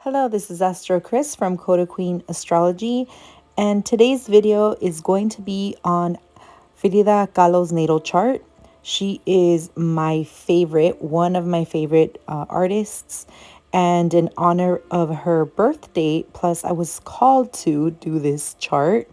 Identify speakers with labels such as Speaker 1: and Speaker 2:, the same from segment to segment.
Speaker 1: Hello, this is AstroKrys from CodaQueenAstrology, and today's video is going to be on Frida Kahlo's natal chart. She is my favorite, one of my favorite artists, and in honor of her birthday, plus I was called to do this chart.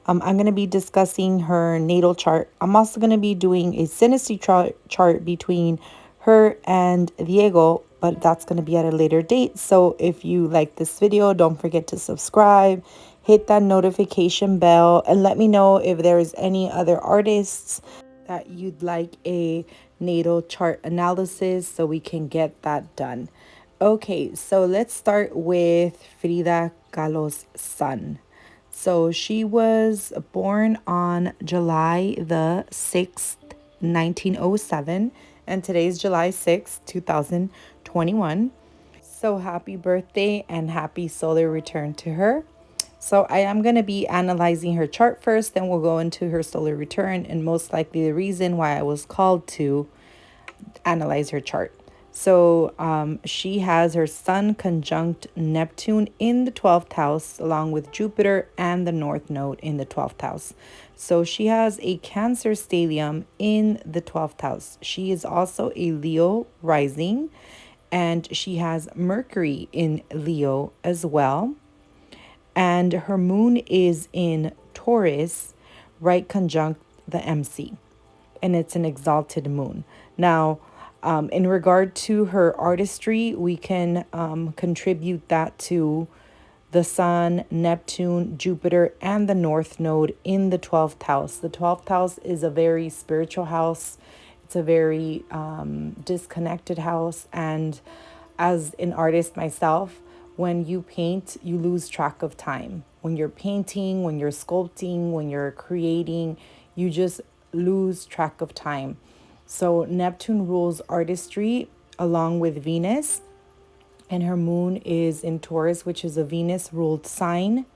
Speaker 1: I'm going to be discussing her natal chart. I'm also going to be doing a synastry chart between her and Diego, but that's going to be at a later date. So if you like this video, don't forget to subscribe, hit that notification bell, and let me know if there's any other artists that you'd like a natal chart analysis so we can get that done. Okay, so let's start with Frida Kahlo's sun. So she was born on July the 6th, 1907, and today's July 6th, 2021. So happy birthday and happy solar return to her. So I am going to be analyzing her chart first, then we'll go into her solar return and most likely the reason why I was called to analyze her chart. So she has her Sun conjunct Neptune in the 12th house, along with Jupiter and the North Node in the 12th house. So she has a Cancer stellium in the 12th house. She is also a Leo rising, and she has Mercury in Leo as well. And her moon is in Taurus, right conjunct the MC, and it's an exalted moon. Now, in regard to her artistry, we can contribute that to the Sun, Neptune, Jupiter, and the North Node in the 12th house. The 12th house is a very spiritual house. It's a very disconnected house. And as an artist myself, when you paint, you lose track of time. When you're painting, when you're sculpting, when you're creating, you just lose track of time. So Neptune rules artistry along with Venus, and her moon is in Taurus, which is a Venus ruled sign,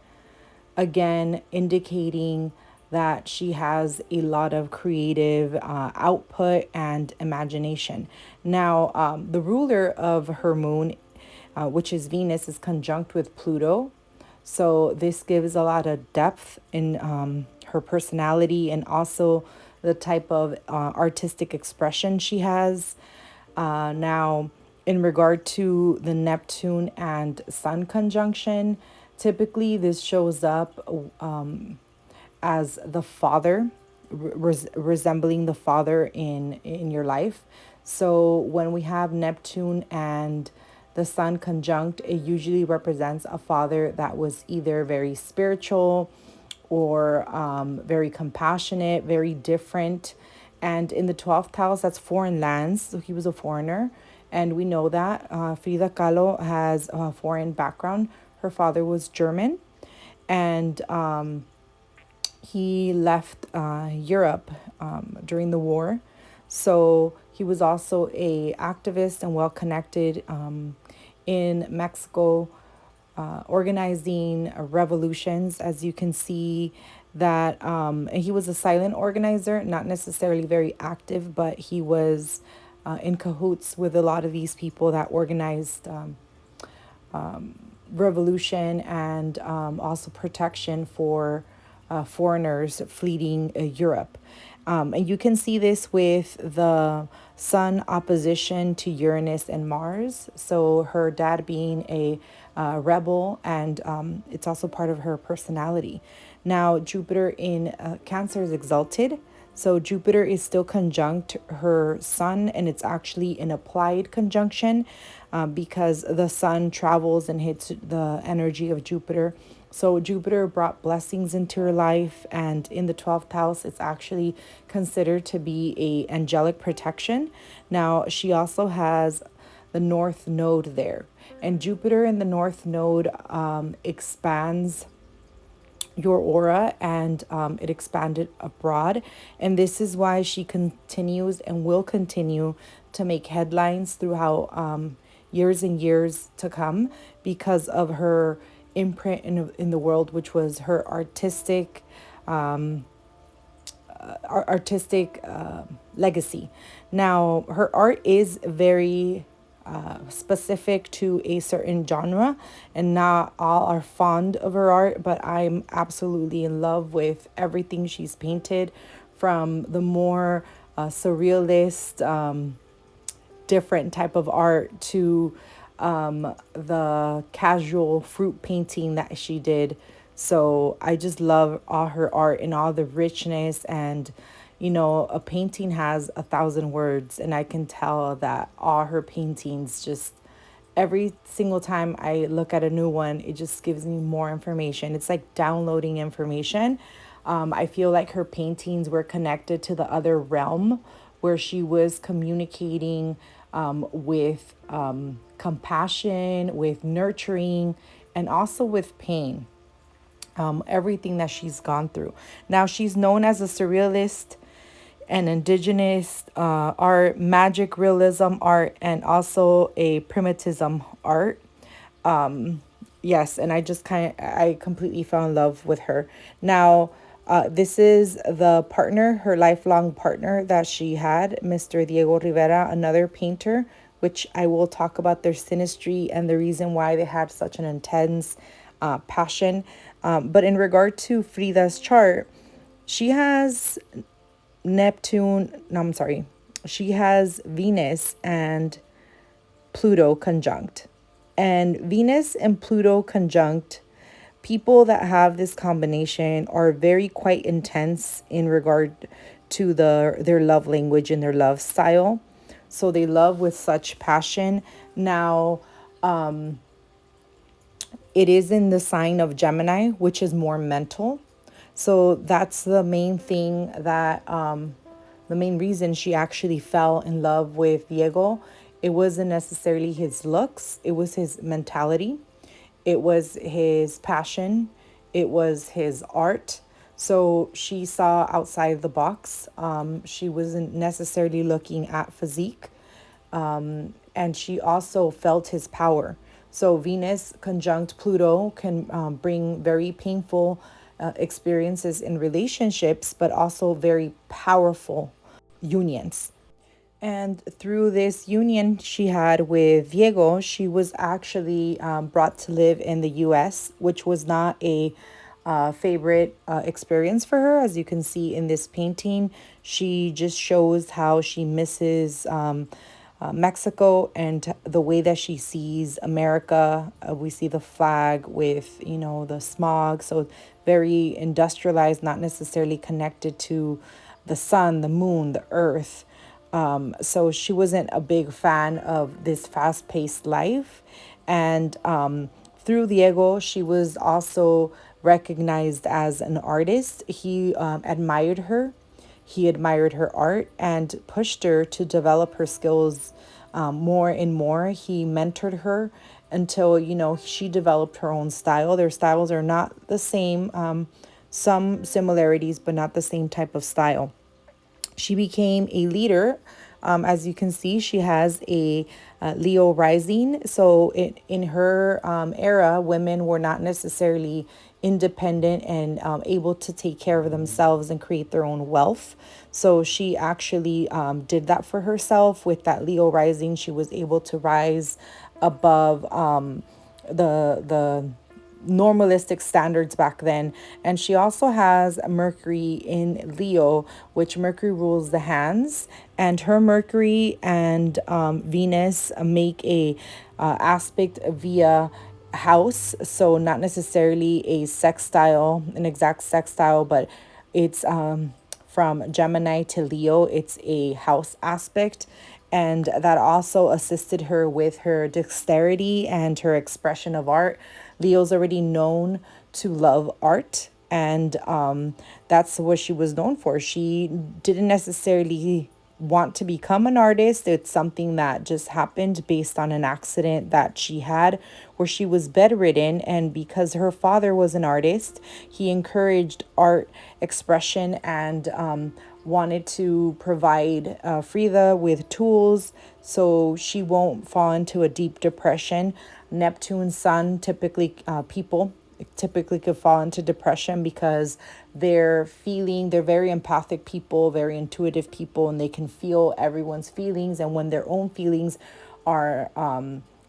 Speaker 1: again indicating that she has a lot of creative output and imagination. Now, the ruler of her moon, which is Venus, is conjunct with Pluto. So this gives a lot of depth in her personality and also the type of artistic expression she has. Now, in regard to the Neptune and Sun conjunction, typically this shows up as the father, resembling the father in your life. So when we have Neptune and the Sun conjunct, it usually represents a father that was either very spiritual or very compassionate, very different. And in the 12th house, that's foreign lands. So he was a foreigner. And we know that Frida Kahlo has a foreign background. Her father was German. And he left Europe during the war. So he was also a activist and well connected in Mexico, organizing revolutions. As you can see, that he was a silent organizer, not necessarily very active, but he was in cahoots with a lot of these people that organized revolution and also protection for foreigners fleeing Europe. And you can see this with the Sun opposition to Uranus and Mars. So her dad being a rebel, and it's also part of her personality. Now, Jupiter in Cancer is exalted. So Jupiter is still conjunct her Sun, and it's actually an applied conjunction because the Sun travels and hits the energy of Jupiter. So Jupiter brought blessings into her life, and in the 12th house, it's actually considered to be a angelic protection. Now, she also has the North Node there, and Jupiter in the North Node expands your aura, and it expanded abroad. And this is why she continues and will continue to make headlines throughout years and years to come because of her imprint in the world, which was her artistic legacy. Now, her art is very specific to a certain genre, and not all are fond of her art, but I'm absolutely in love with everything she's painted, from the more surrealist, different type of art to the casual fruit painting that she did. So I just love all her art and all the richness. And, you know, a painting has 1,000 words, and I can tell that all her paintings just, every single time I look at a new one, it just gives me more information. It's like downloading information. I feel like her paintings were connected to the other realm where she was communicating with compassion, with nurturing, and also with pain. Everything that she's gone through. Now, she's known as a surrealist and indigenous art, magic realism art, and also a primitivism art. Yes, and I completely fell in love with her. Now, this is the partner, her lifelong partner that she had, Mr. Diego Rivera, another painter, which I will talk about their synastry and the reason why they had such an intense passion. But in regard to Frida's chart, she has she has Venus and Pluto conjunct. And Venus and Pluto conjunct, people that have this combination are very quite intense in regard to their love language and their love style. So they love with such passion. Now, it is in the sign of Gemini, which is more mental. So that's the main thing that, the main reason she actually fell in love with Diego. It wasn't necessarily his looks, it was his mentality, it was his passion, it was his art. So she saw outside the box. She wasn't necessarily looking at physique. And she also felt his power. So Venus conjunct Pluto can bring very painful experiences in relationships, but also very powerful unions. And through this union she had with Diego, she was actually brought to live in the US, which was not a favorite experience for her. As you can see in this painting, she just shows how she misses Mexico and the way that she sees America. We see the flag with, you know, the smog. So very industrialized, not necessarily connected to the sun, the moon, the earth. So she wasn't a big fan of this fast-paced life. And through Diego, she was also recognized as an artist. He admired her. He admired her art and pushed her to develop her skills more and more. He mentored her until, you know, she developed her own style. Their styles are not the same, some similarities, but not the same type of style. She became a leader. As you can see, she has a Leo rising. So in her era, women were not necessarily independent and able to take care of themselves and create their own wealth. So she actually did that for herself. With that Leo rising, she was able to rise above the normalistic standards back then. And she also has Mercury in Leo, which Mercury rules the hands, and her Mercury and Venus make a aspect via house. So not necessarily a sextile, an exact sextile, but it's from Gemini to Leo. It's a house aspect. And that also assisted her with her dexterity and her expression of art. Leo's already known to love art, and that's what she was known for. She didn't necessarily want to become an artist. It's something that just happened based on an accident that she had where she was bedridden. And because her father was an artist, he encouraged art expression and wanted to provide Frida with tools so she won't fall into a deep depression. Neptune Sun, people typically could fall into depression because they're very empathic people, very intuitive people, and they can feel everyone's feelings. And when their own feelings are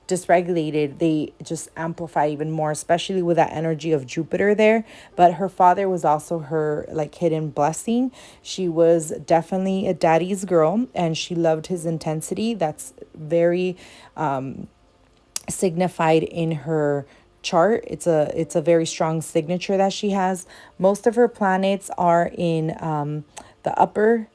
Speaker 1: dysregulated, they just amplify even more, especially with that energy of Jupiter there. But her father was also her like hidden blessing. She was definitely a daddy's girl, and she loved his intensity. That's very signified in her chart. It's a very strong signature that she has. Most of her planets are in the upper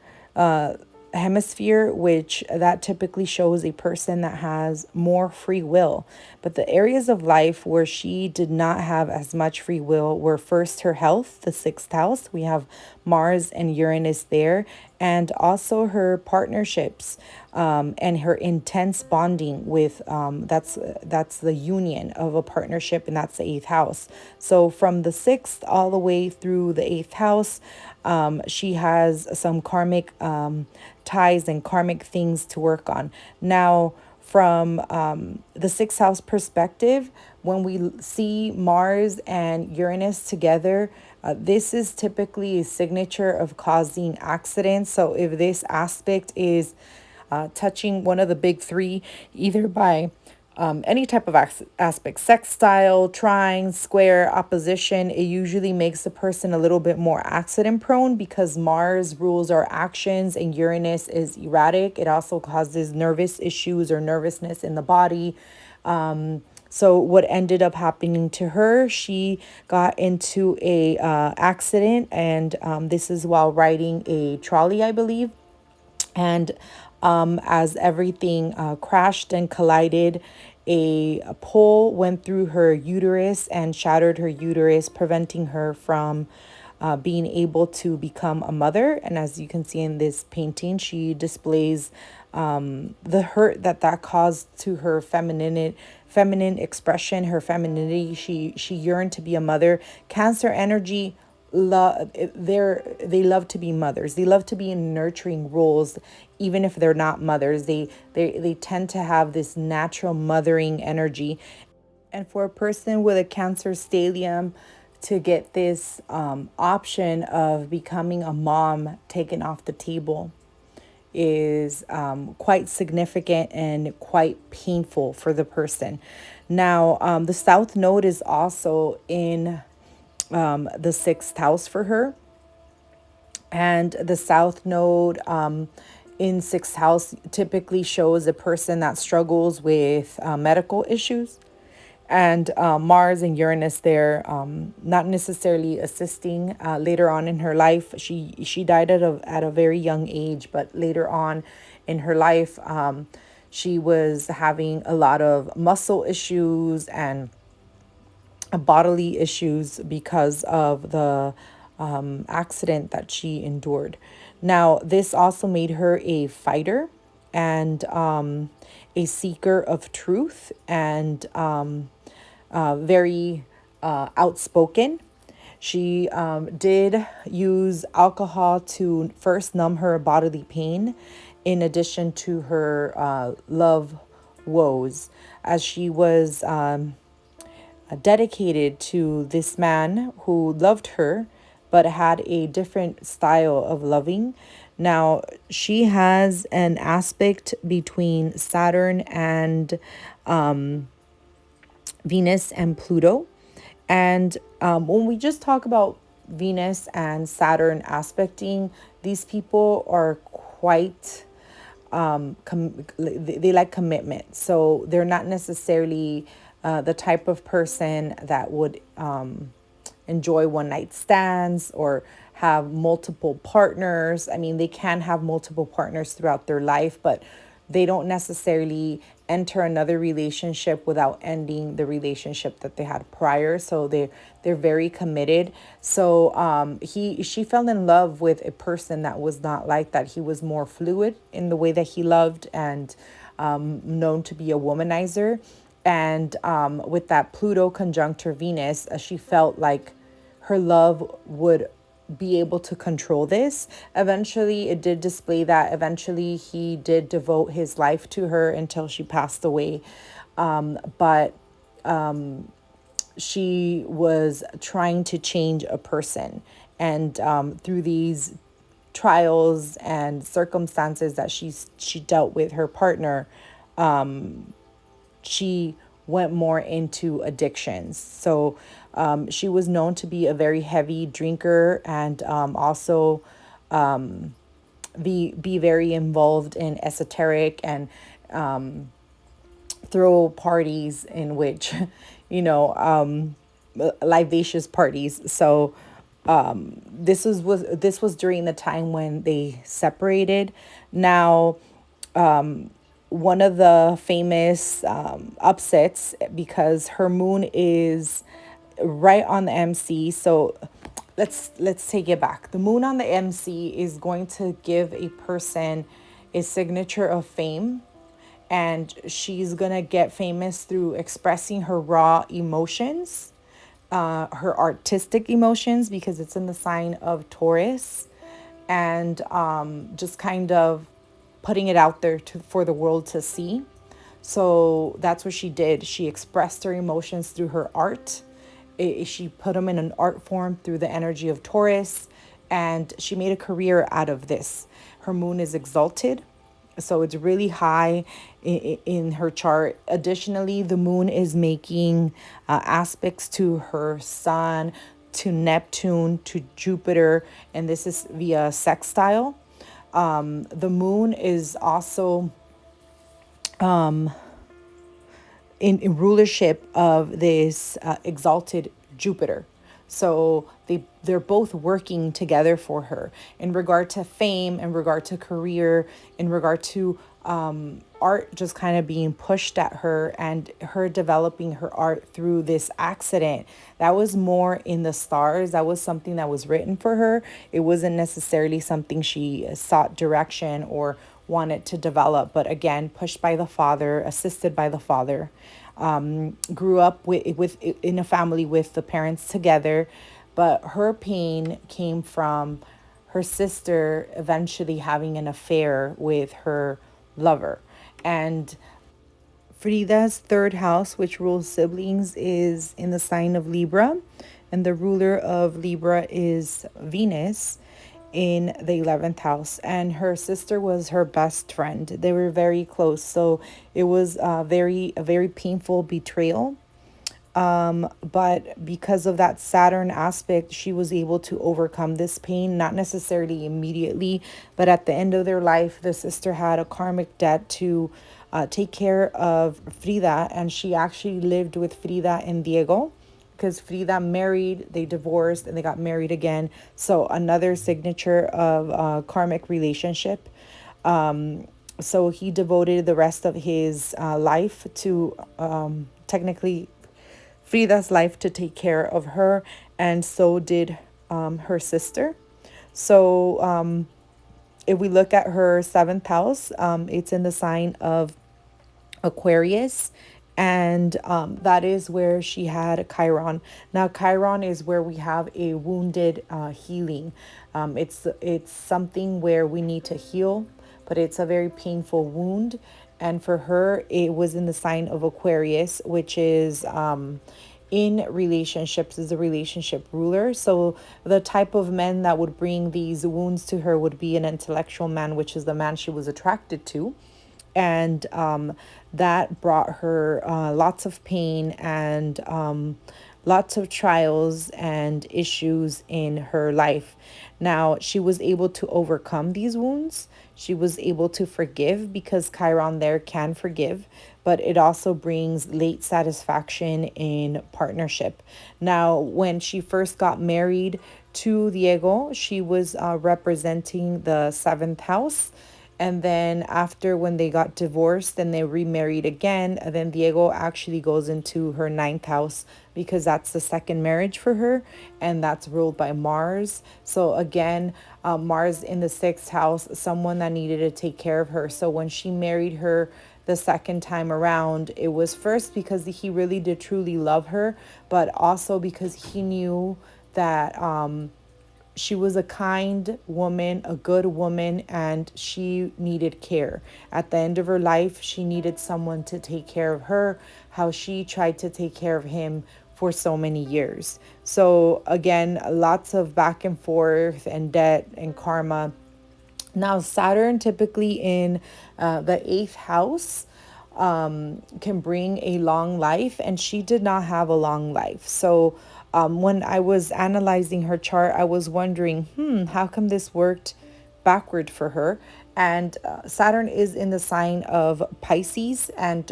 Speaker 1: hemisphere, which that typically shows a person that has more free will. But the areas of life where she did not have as much free will were first her health, the sixth house. We have Mars and Uranus there, and also her partnerships, and her intense bonding with, that's the union of a partnership, and that's the eighth house. So from the sixth all the way through the eighth house, she has some karmic ties and karmic things to work on. Now, from the sixth house perspective, when we see Mars and Uranus together, this is typically a signature of causing accidents. So if this aspect is touching one of the big three, either by any type of aspect, sextile, trine, square, opposition, it usually makes the person a little bit more accident prone, because Mars rules our actions and Uranus is erratic. It also causes nervous issues or nervousness in the body. So what ended up happening to her, she got into a accident, and this is while riding a trolley, I believe. And as everything crashed and collided, a pole went through her uterus and shattered her uterus, preventing her from being able to become a mother. And as you can see in this painting, she displays the hurt that that caused to her feminine expression, her femininity. She yearned to be a mother. Cancer energy, they love to be mothers. They love to be in nurturing roles, even if they're not mothers. They tend to have this natural mothering energy. And for a person with a Cancer stellium to get this option of becoming a mom taken off the table is quite significant and quite painful for the person. Now, the South Node is also in the sixth house for her. And the South Node in sixth house typically shows a person that struggles with medical issues. And Mars and Uranus there, not necessarily assisting later on in her life. She died at a very young age, but later on in her life, she was having a lot of muscle issues and bodily issues because of the accident that she endured. Now, this also made her a fighter and a seeker of truth, and very outspoken. She did use alcohol to first numb her bodily pain, in addition to her love woes, as she was dedicated to this man who loved her but had a different style of loving. Now, she has an aspect between Saturn and Venus and Pluto. And when we just talk about Venus and Saturn aspecting, these people are quite they like commitment. So they're not necessarily the type of person that would enjoy one night stands or have multiple partners. I mean, they can have multiple partners throughout their life, but they don't necessarily enter another relationship without ending the relationship that they had prior. So they're very committed. So she fell in love with a person that was not like that. He was more fluid in the way that he loved, and known to be a womanizer. And with that Pluto conjunct her Venus, she felt like her love would be able to control this. Eventually, it did display that. Eventually, he did devote his life to her until she passed away. But she was trying to change a person. And through these trials and circumstances that she dealt with her partner, she went more into addictions. So she was known to be a very heavy drinker, and also be very involved in esoteric and throw parties in which, you know, libacious parties. So this was during the time when they separated. Now, one of the famous upsets, because her moon is right on the MC. So let's take it back. The moon on the MC is going to give a person a signature of fame, and she's gonna get famous through expressing her raw emotions, her artistic emotions, because it's in the sign of Taurus, and just kind of putting it out there for the world to see. So that's what she did. She expressed her emotions through her art. She put them in an art form through the energy of Taurus, and she made a career out of this. Her moon is exalted, so it's really high in her chart. Additionally, the moon is making aspects to her sun, to Neptune, to Jupiter, and this is via sextile. The moon is also in rulership of this exalted Jupiter. So they're both working together for her in regard to fame, in regard to career, in regard to art just kind of being pushed at her, and her developing her art through this accident. That was more in the stars. That was something that was written for her. It wasn't necessarily something she sought direction or wanted to develop, but again, pushed by the father, assisted by the father. Grew up with in a family with the parents together, but her pain came from her sister eventually having an affair with her lover. And Frida's third house, which rules siblings, is in the sign of Libra, and the ruler of Libra is Venus in the 11th house, and her sister was her best friend. They were very close, so it was a very painful betrayal. But because of that Saturn aspect, she was able to overcome this pain, not necessarily immediately, but at the end of their life, the sister had a karmic debt to take care of Frida, and she actually lived with Frida and Diego, because Frida married, they divorced, and they got married again. So another signature of karmic relationship. So he devoted the rest of his life to technically Frida's life, to take care of her, and so did her sister. So if we look at her seventh house, it's in the sign of Aquarius, and that is where she had Chiron. Now, Chiron is where we have a wounded healing. It's something where we need to heal, but it's a very painful wound. And for her, it was in the sign of Aquarius, which is in relationships, is a relationship ruler. So the type of men that would bring these wounds to her would be an intellectual man, which is the man she was attracted to. And that brought her lots of pain and lots of trials and issues in her life. Now, she was able to overcome these wounds. She was able to forgive, because Chiron there can forgive, but it also brings late satisfaction in partnership. Now, when she first got married to Diego, she was representing the seventh house. And then after, when they got divorced and they remarried again, then Diego actually goes into her ninth house, because that's the second marriage for her, and that's ruled by Mars. So again, Mars in the sixth house, someone that needed to take care of her. So when she married her the second time around, it was first because he really did truly love her, but also because he knew that she was a kind woman, a good woman, and she needed care. At the end of her life, she needed someone to take care of her, how she tried to take care of him for so many years. So again, lots of back and forth and debt and karma. Now, Saturn typically in the eighth house can bring a long life, and she did not have a long life. So when I was analyzing her chart, I was wondering, how come this worked backward for her? And Saturn is in the sign of Pisces, and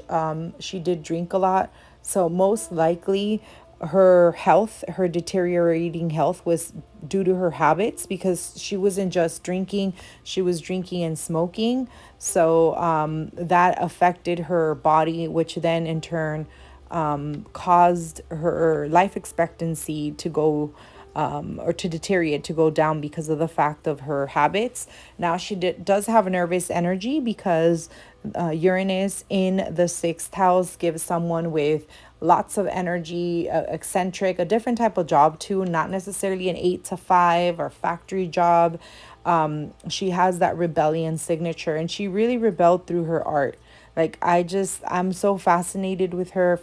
Speaker 1: she did drink a lot. So most likely her health, her deteriorating health, was due to her habits, because she wasn't just drinking, she was drinking and smoking. So that affected her body, which then in turn caused her life expectancy to go or to deteriorate, to go down, because of the fact of her habits. Now she does have a nervous energy, because Uranus in the sixth house gives someone with lots of energy, eccentric, a different type of job too, not necessarily an 8 to 5 or factory job. She has that rebellion signature, and she really rebelled through her art. Like, I'm so fascinated with her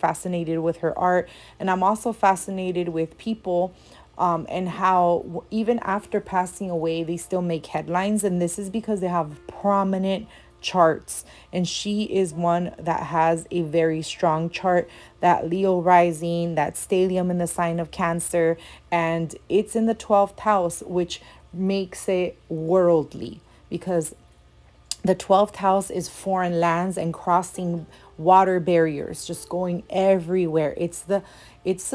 Speaker 1: art. And I'm also fascinated with people, and how even after passing away, they still make headlines. And this is because they have prominent charts. And she is one that has a very strong chart, that Leo rising, that stellium in the sign of Cancer, and it's in the 12th house, which makes it worldly, because the 12th house is foreign lands and crossing water barriers, just going everywhere. It's the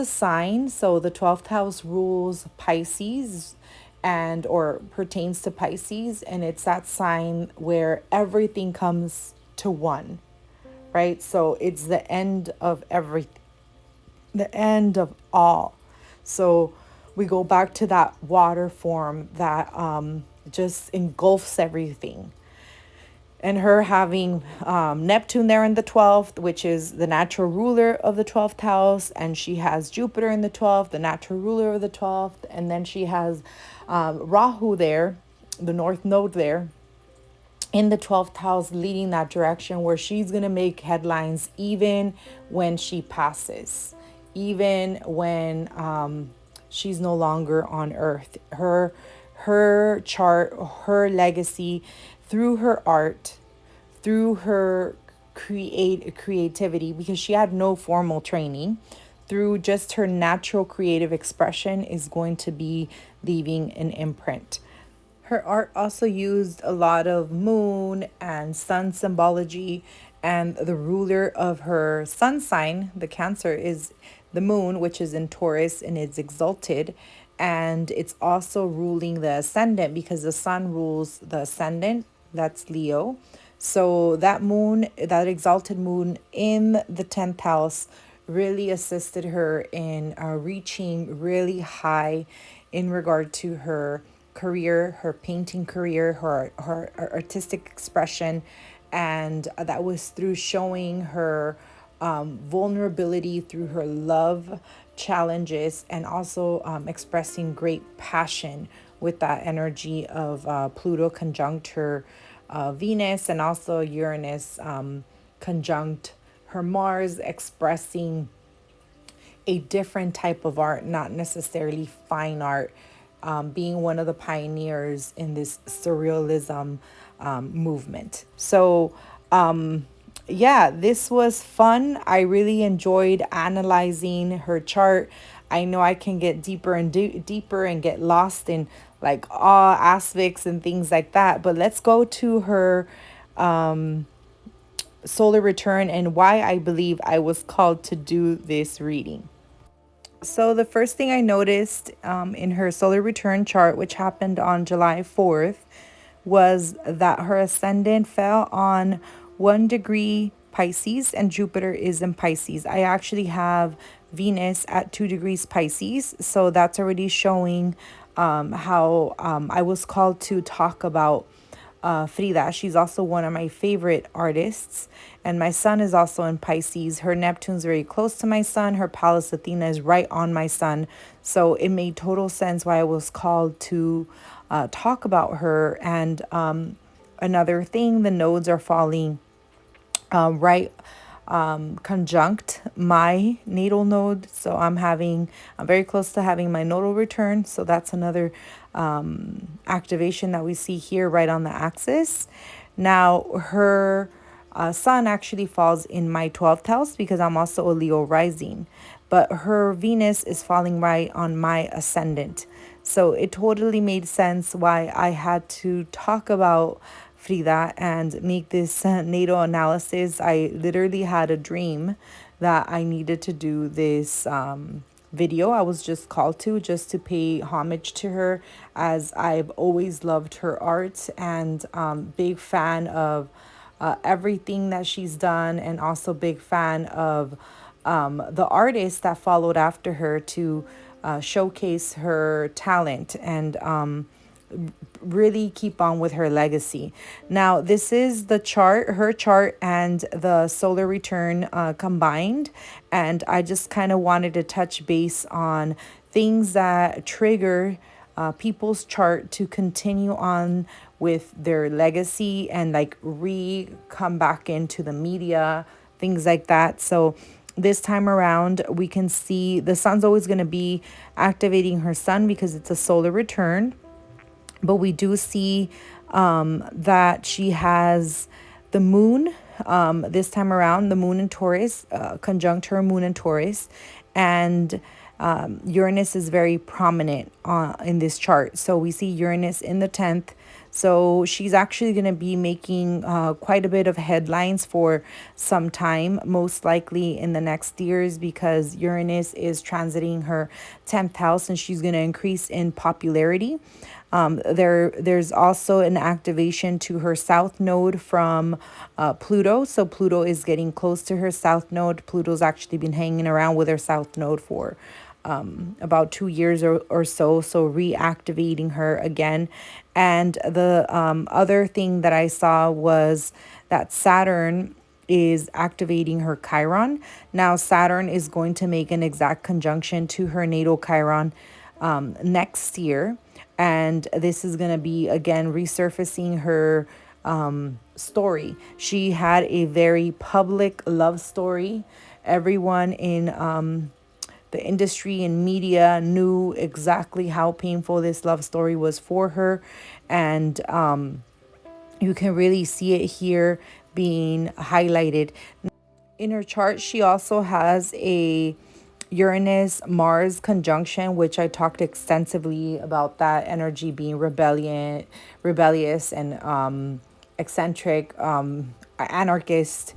Speaker 1: sign. So the 12th house rules Pisces, and or pertains to Pisces, and it's that sign where everything comes to one, right? So it's the end of everything, the end of all. So we go back to that water form that just engulfs everything. And her having Neptune there in the 12th, which is the natural ruler of the 12th house. And she has Jupiter in the 12th, the natural ruler of the 12th. And then she has Rahu there, the north node there, in the 12th house, leading that direction, where she's going to make headlines even when she passes, even when she's no longer on earth. Her chart, her legacy, through her art, through her creativity, because she had no formal training, through just her natural creative expression, is going to be leaving an imprint. Her art also used a lot of moon and sun symbology, and the ruler of her sun sign, the Cancer, is the moon, which is in Taurus and it's exalted. And it's also ruling the ascendant, because the sun rules the ascendant, that's Leo. So that moon, that exalted moon in the 10th house, really assisted her in reaching really high in regard to her career, her painting career, her artistic expression. And that was through showing her vulnerability, through her love challenges, and also expressing great passion with that energy of Pluto conjunct her Venus, and also Uranus conjunct her Mars, expressing a different type of art, not necessarily fine art, being one of the pioneers in this surrealism movement. So, yeah, this was fun. I really enjoyed analyzing her chart. I know I can get deeper and deeper and get lost in like all aspects and things like that. But let's go to her solar return and why I believe I was called to do this reading. So the first thing I noticed in her solar return chart, which happened on July 4th, was that her ascendant fell on 1 degree Pisces, and Jupiter is in Pisces. I actually have Venus at 2 degrees Pisces, so that's already showing how I was called to talk about Frida. She's also one of my favorite artists. And my sun is also in Pisces. Her Neptune's very close to my sun. Her Pallas Athena is right on my sun. So it made total sense why I was called to talk about her. And another thing, the nodes are falling right conjunct my natal node. So I'm very close to having my nodal return. So that's another activation that we see here right on the axis. Now her Sun actually falls in my 12th house because I'm also a Leo rising, but her Venus is falling right on my ascendant. So it totally made sense why I had to talk about Frida and make this natal analysis. I literally had a dream that I needed to do this video. I was just called to just to pay homage to her, as I've always loved her art and big fan of everything that she's done, and also big fan of the artists that followed after her to showcase her talent and really keep on with her legacy. Now, this is the chart, her chart and the solar return combined. And I just kind of wanted to touch base on things that trigger people's chart to continue on with their legacy and like come back into the media, things like that. So this time around, we can see the sun's always going to be activating her sun because it's a solar return. But we do see that she has the moon this time around, the moon in Taurus, conjunct her moon in Taurus. And Uranus is very prominent in this chart. So we see Uranus in the 10th. So she's actually going to be making quite a bit of headlines for some time, most likely in the next years, because Uranus is transiting her 10th house and she's going to increase in popularity. There's also an activation to her south node from Pluto. So Pluto is getting close to her south node. Pluto's actually been hanging around with her south node for about 2 years or so reactivating her again. And the other thing that I saw was that Saturn is activating her Chiron. Now, Saturn is going to make an exact conjunction to her natal Chiron next year. And this is going to be, again, resurfacing her story. She had a very public love story. Everyone in the industry and media knew exactly how painful this love story was for her. And you can really see it here being highlighted. In her chart, she also has a Uranus-Mars conjunction, which I talked extensively about that energy being rebellious and eccentric, anarchist.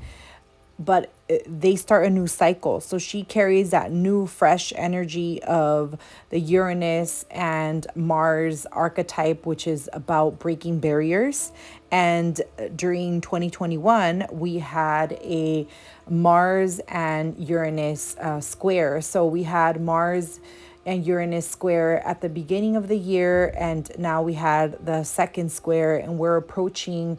Speaker 1: But they start a new cycle. So she carries that new, fresh energy of the Uranus and Mars archetype, which is about breaking barriers. And during 2021, we had a Mars and Uranus square. So we had Mars and Uranus square at the beginning of the year, and now we had the second square, and we're approaching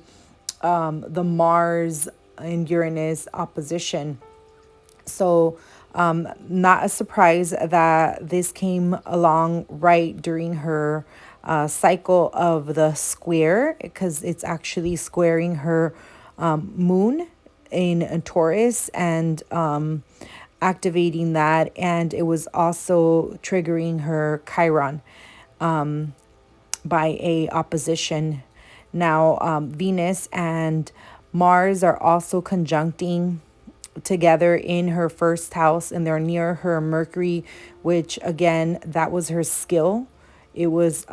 Speaker 1: the Mars and Uranus opposition. So not a surprise that this came along right during her cycle of the square, because it's actually squaring her moon in Taurus and activating that. And it was also triggering her Chiron by a opposition. Now, Venus and Mars are also conjuncting together in her first house, and they're near her Mercury, which again, that was her skill. It was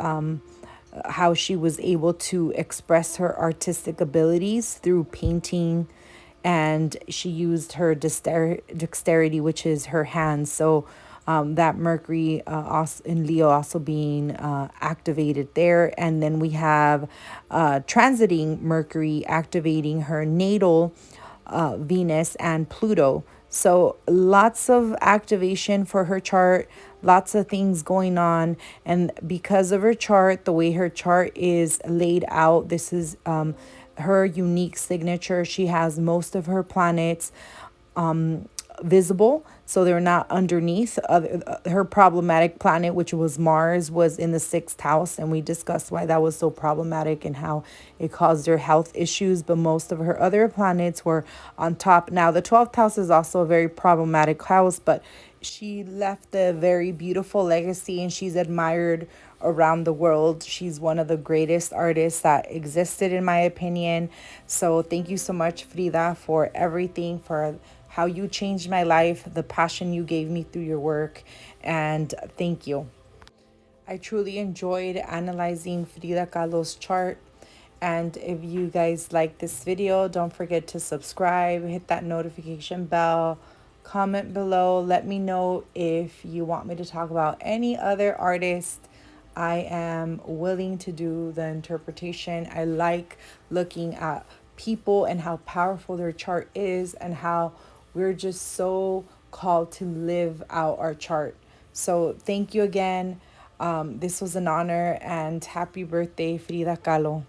Speaker 1: how she was able to express her artistic abilities through painting, and she used her dexterity, which is her hands. So that Mercury also in Leo also being activated there. And then we have transiting Mercury activating her natal Venus and Pluto. So lots of activation for her chart, lots of things going on. And because of her chart, the way her chart is laid out, this is her unique signature. She has most of her planets visible, so they're not underneath. Her problematic planet, which was Mars, was in the 6th house, and we discussed why that was so problematic and how it caused her health issues. But most of her other planets were on top. Now, the 12th house is also a very problematic house, but She left a very beautiful legacy and she's admired around the world. She's one of the greatest artists that existed, in my opinion. So thank you so much, Frida, for everything, for how you changed my life, the passion you gave me through your work, and thank you. I truly enjoyed analyzing Frida Kahlo's chart. And if you guys like this video, don't forget to subscribe, hit that notification bell, comment below. Let me know if you want me to talk about any other artist. I am willing to do the interpretation. I like looking at people and how powerful their chart is and how we're just so called to live out our chart. So thank you again. This was an honor and happy birthday, Frida Kahlo.